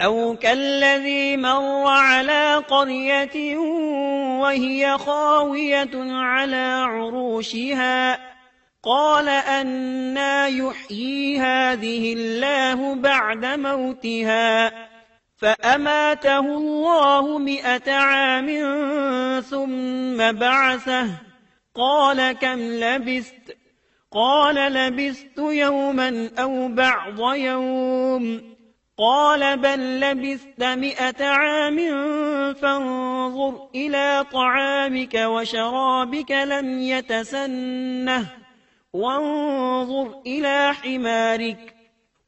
أو كالذي مر على قرية وهي خاوية على عروشها قال أنى يحيي هذه الله بعد موتها فأماته الله 100 عام ثم بعثه قال كم لبثت قال لبثت يوما أو بعض يوم قال بل لبثت 100 عام فانظر إلى طعامك وشرابك لم يتسنه وانظر إلى حمارك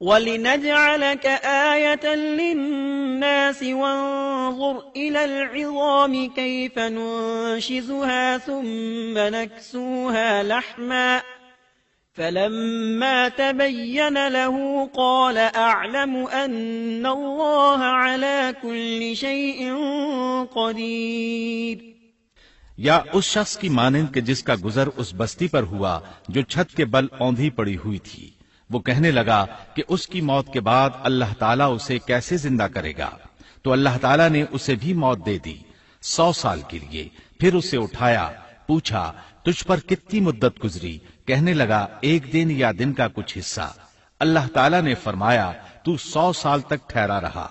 ولنجعلك آية للناس وانظر إلى العظام كيف ننشزها ثم نكسوها لحما فلما تبين له قال أعلم أن الله على كل شيء قدير۔ یا اس شخص کی مانند کہ جس کا گزر اس بستی پر ہوا جو چھت کے بل اوندھی پڑی ہوئی تھی۔ وہ کہنے لگا کہ اس کی موت کے بعد اللہ تعالیٰ اسے کیسے زندہ کرے گا۔ تو اللہ تعالیٰ نے اسے بھی موت دے دی 100 سال کے لیے۔ پھر اسے اٹھایا، پوچھا تجھ پر کتنی مدت گزری؟ کہنے لگا 1 دن یا دن کا کچھ حصہ۔ اللہ تعالیٰ نے فرمایا تو 100 سال تک ٹھہرا رہا۔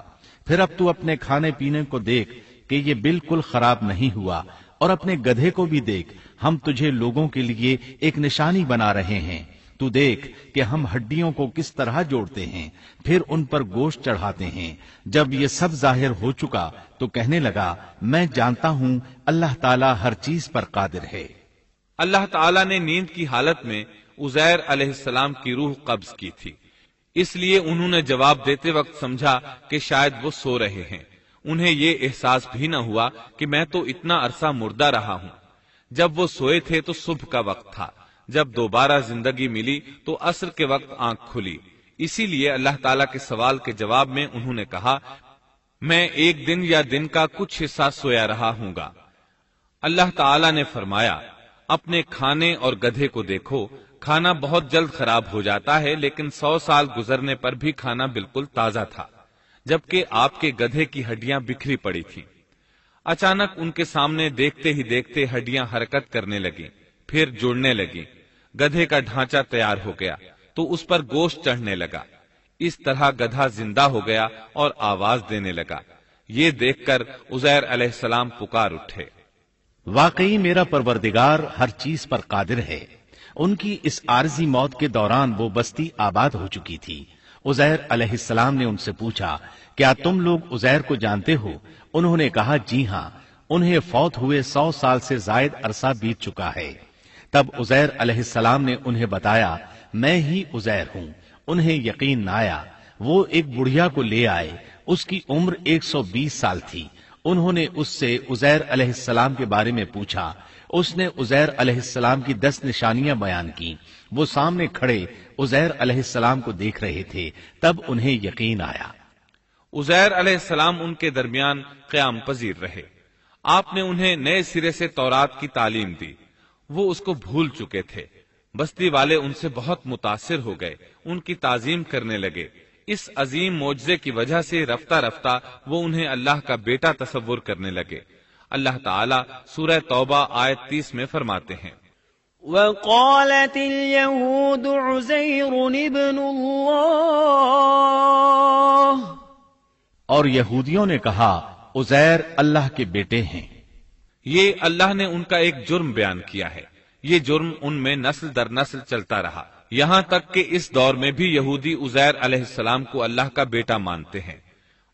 پھر اب تو اپنے کھانے پینے کو دیکھ کہ یہ بالکل خراب نہیں ہوا، اور اپنے گدھے کو بھی دیکھ، ہم تجھے لوگوں کے لیے ایک نشانی بنا رہے ہیں۔ تو دیکھ کہ ہم ہڈیوں کو کس طرح جوڑتے ہیں، پھر ان پر گوشت چڑھاتے ہیں۔ جب یہ سب ظاہر ہو چکا تو کہنے لگا میں جانتا ہوں اللہ تعالیٰ ہر چیز پر قادر ہے۔ اللہ تعالیٰ نے نیند کی حالت میں عزیر علیہ السلام کی روح قبض کی تھی، اس لیے انہوں نے جواب دیتے وقت سمجھا کہ شاید وہ سو رہے ہیں۔ انہیں یہ احساس بھی نہ ہوا کہ میں تو اتنا عرصہ مردہ رہا ہوں۔ جب وہ سوئے تھے تو صبح کا وقت تھا، جب دوبارہ زندگی ملی تو عصر کے وقت آنکھ کھلی۔ اسی لیے اللہ تعالیٰ کے سوال کے جواب میں انہوں نے کہا میں 1 دن یا دن کا کچھ حصہ سویا رہا ہوں گا۔ اللہ تعالیٰ نے فرمایا اپنے کھانے اور گدھے کو دیکھو، کھانا بہت جلد خراب ہو جاتا ہے، لیکن 100 سال گزرنے پر بھی کھانا بالکل تازہ تھا، جبکہ آپ کے گدھے کی ہڈیاں بکھری پڑی تھیں۔ اچانک ان کے سامنے دیکھتے ہی دیکھتے ہڈیاں حرکت کرنے لگیں، پھر جڑنے لگیں۔ گدھے کا ڈھانچہ تیار ہو گیا تو اس پر گوشت چڑھنے لگا۔ اس طرح گدھا زندہ ہو گیا اور آواز دینے لگا۔ یہ دیکھ کر عزیر علیہ السلام پکار اٹھے، واقعی میرا پروردگار ہر چیز پر قادر ہے۔ ان کی اس عارضی موت کے دوران وہ بستی آباد ہو چکی تھی۔ عزیر علیہ السلام نے ان سے پوچھا کیا تم لوگ عزیر کو جانتے ہو؟ انہوں نے کہا جی ہاں، انہیں فوت ہوئے 100 سال سے زائد عرصہ بیت چکا ہے۔ تب عزیر علیہ السلام نے انہیں بتایا میں ہی عزیر ہوں۔ انہیں یقین نہ آیا۔ وہ ایک بڑھیا کو لے آئے، اس کی عمر 120 سال تھی۔ انہوں نے اس سے عزیر علیہ السلام کے بارے میں پوچھا۔ اس نے عزیر علیہ السلام کی 10 نشانیاں بیان کی۔ وہ سامنے کھڑے عزیر علیہ السلام کو دیکھ رہے تھے، تب انہیں یقین آیا۔ عزیر علیہ السلام ان کے درمیان قیام پذیر رہے۔ آپ نے انہیں نئے سرے سے تورات کی تعلیم دی۔ وہ اس کو بھول چکے تھے۔ بستی والے ان سے بہت متاثر ہو گئے، ان کی تعظیم کرنے لگے۔ اس عظیم معجزے کی وجہ سے رفتہ رفتہ وہ انہیں اللہ کا بیٹا تصور کرنے لگے۔ اللہ تعالیٰ سورہ توبہ آیت 30 میں فرماتے ہیں وقالت اليهود عزير ابن الله، اور یہودیوں نے کہا عزیر اللہ کے بیٹے ہیں۔ یہ اللہ نے ان کا ایک جرم بیان کیا ہے۔ یہ جرم ان میں نسل در نسل چلتا رہا، یہاں تک کہ اس دور میں بھی یہودی عزیر علیہ السلام کو اللہ کا بیٹا مانتے ہیں۔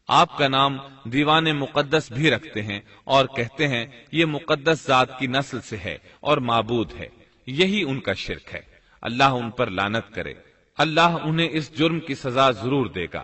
آپ کا نام دیوان مقدس بھی رکھتے ہیں اور کہتے ہیں یہ مقدس ذات کی نسل سے ہے اور معبود ہے۔ یہی ان کا شرک ہے۔ اللہ ان پر لعنت کرے۔ اللہ انہیں اس جرم کی سزا ضرور دے گا۔